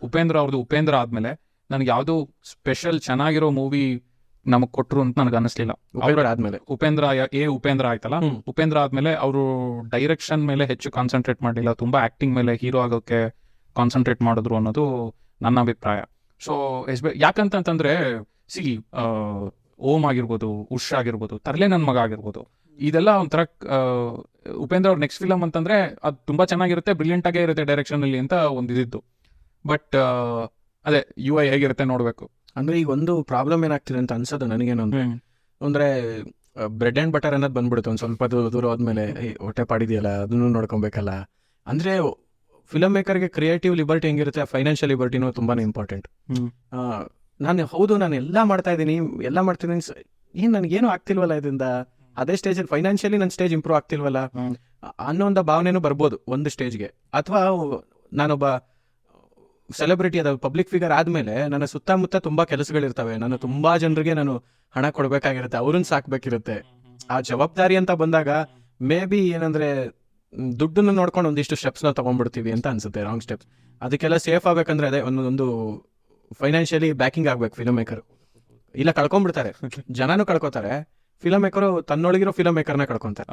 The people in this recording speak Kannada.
ಉಪೇಂದ್ರ ಅವ್ರದ್ದು ಉಪೇಂದ್ರ ಆದ್ಮೇಲೆ ನನಗೆ ಯಾವ್ದು ಸ್ಪೆಷಲ್ ಚೆನ್ನಾಗಿರೋ ಮೂವಿ ನಮಗ್ ಕೊಟ್ರು ಅಂತ ನನಗೆ ಅನಿಸ್ಲಿಲ್ಲ. ಉಪೇಂದ್ರ ಆಯ್ತಲ್ಲ, ಉಪೇಂದ್ರ ಆದ್ಮೇಲೆ ಅವರು ಡೈರೆಕ್ಷನ್ ಮೇಲೆ ಹೆಚ್ಚು ಕಾನ್ಸಂಟ್ರೇಟ್ ಮಾಡಲಿಲ್ಲ, ತುಂಬಾ ಆಕ್ಟಿಂಗ್ ಮೇಲೆ ಹೀರೋ ಆಗೋಕೆ ಕಾನ್ಸಂಟ್ರೇಟ್ ಮಾಡಿದ್ರು ಅನ್ನೋದು ನನ್ನ ಅಭಿಪ್ರಾಯ. ಸೊ ಯಾಕಂತಂದ್ರೆ ಸಿ ಓಂ ಆಗಿರ್ಬೋದು, ಉಷ್ ಆಗಿರ್ಬೋದು, ತರ್ಲೆ ನನ್ನ ಮಗ ಆಗಿರ್ಬೋದು, ಇದೆಲ್ಲ ಒಂಥರ ಉಪೇಂದ್ರ ಅವ್ರ ನೆಕ್ಸ್ಟ್ ಫಿಲಮ್ ಅಂತಂದ್ರೆ ಅದು ತುಂಬಾ ಚೆನ್ನಾಗಿರುತ್ತೆ, ಬ್ರಿಲಿಯಂಟ್ ಆಗೇ ಇರುತ್ತೆ ಡೈರೆಕ್ಷನ್ ಅಲ್ಲಿ ಅಂತ ಒಂದಿದ್ದು. ಬಟ್ ಅದೇ UI ಹೇಗಿರುತ್ತೆ ನೋಡ್ಬೇಕು. ಅಂದ್ರೆ ಈಗ ಒಂದು ಪ್ರಾಬ್ಲಮ್ ಏನಾಗ್ತಿದೆ ಅಂತ ಅನ್ಸೋದು ನನಗೇನು ಅಂದ್ರೆ ಬ್ರೆಡ್ ಅಂಡ್ ಬಟರ್ ಅನ್ನೋದು ಬಂದ್ಬಿಡುತ್ತೆ. ಒಂದ್ ಸ್ವಲ್ಪ ದೂರ ಹೋದ್ಮೇಲೆ ಹೊಟ್ಟೆ ಪಾಡಿದೆಯಲ್ಲ ಅದನ್ನು ನೋಡ್ಕೊಬೇಕಲ್ಲ. ಅಂದ್ರೆ ಫಿಲಮ್ ಮೇಕರ್ಗೆ ಕ್ರಿಯೇಟಿವ್ ಲಿಬರ್ಟಿ ಹೆಂಗಿರುತ್ತೆ, ಫೈನಾನ್ಷಿಯಲ್ ಲಿಬರ್ಟಿನೂ ತುಂಬಾನೇ ಇಂಪಾರ್ಟೆಂಟ್. ನಾನು ಎಲ್ಲ ಮಾಡ್ತಿದ್ದೀನಿ ಏನ್ ನನ್ಗೇನು ಆಗ್ತಿಲ್ವಲ್ಲ ಇದರಿಂದ, ಅದೇ ಸ್ಟೇಜಲ್ಲಿ ಫೈನಾನ್ಷಿಯಲಿ ನನ್ನ ಸ್ಟೇಜ್ ಇಂಪ್ರೂವ್ ಆಗ್ತಿಲ್ವಲ್ಲ ಅನ್ನೋ ಒಂದು ಭಾವನೆನೂ ಬರ್ಬೋದು ಒಂದು ಸ್ಟೇಜ್ಗೆ. ಅಥವಾ ನಾನೊಬ್ಬ ಸೆಲೆಬ್ರಿಟಿ ಅದ ಪಬ್ಲಿಕ್ ಫಿಗರ್ ಆದ್ಮೇಲೆ ನನ್ನ ಸುತ್ತಮುತ್ತ ತುಂಬಾ ಕೆಲಸಗಳಿರ್ತವೆ, ನಾನು ತುಂಬಾ ಜನರಿಗೆ ನಾನು ಹಣ ಕೊಡ್ಬೇಕಾಗಿರುತ್ತೆ, ಅವ್ರನ್ನ ಸಾಕ್ಬೇಕಿರುತ್ತೆ. ಆ ಜವಾಬ್ದಾರಿ ಅಂತ ಬಂದಾಗ ಮೇ ಬಿ ಏನಂದ್ರೆ ದುಡ್ಡನ್ನು ನೋಡ್ಕೊಂಡು ಒಂದಿಷ್ಟು ಸ್ಟೆಪ್ಸ್ ನಾವು ತಗೊಂಡ್ಬಿಡ್ತೀವಿ ಅಂತ ಅನ್ಸುತ್ತೆ, ರಾಂಗ್ ಸ್ಟೆಪ್ಸ್. ಅದಕ್ಕೆಲ್ಲ ಸೇಫ್ ಆಗ್ಬೇಕಂದ್ರೆ ಅದೇ ಒಂದು ಫೈನಾನ್ಷಿಯಲಿ ಬ್ಯಾಕಿಂಗ್ ಆಗ್ಬೇಕು ಫಿಲಮ್ ಮೇಕರ್. ಇಲ್ಲ ಕಳ್ಕೊಂಡ್ಬಿಡ್ತಾರೆ, ಜನನೂ ಕಳ್ಕೊತಾರೆ, ಫಿಲಮ್ ಮೇಕರು ತನ್ನೊಳಗಿರೋ ಫಿಲಮ್ ಮೇಕರ್ನ ಕಳ್ಕೊಂತಾರೆ.